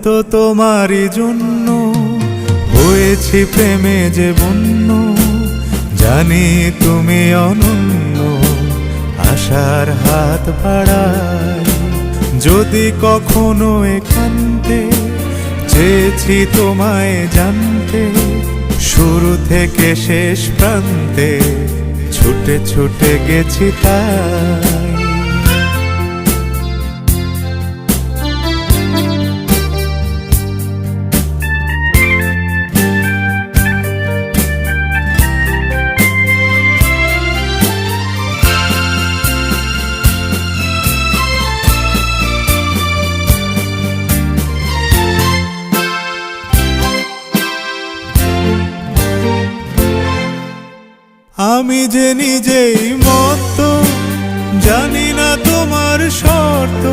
তো তোমারই জন্য হয়েছি প্রেমে যে বন্য, জানি তুমি অনন্য, আশার হাত বাড়াই। যদি কখনো একান্তে চেয়েছি তোমায় জানতে, শুরু থেকে শেষ প্রান্তে ছুটে ছুটে গেছি তাই। আমি যে নিজেই মতো, জানি না তোমার শর্ত।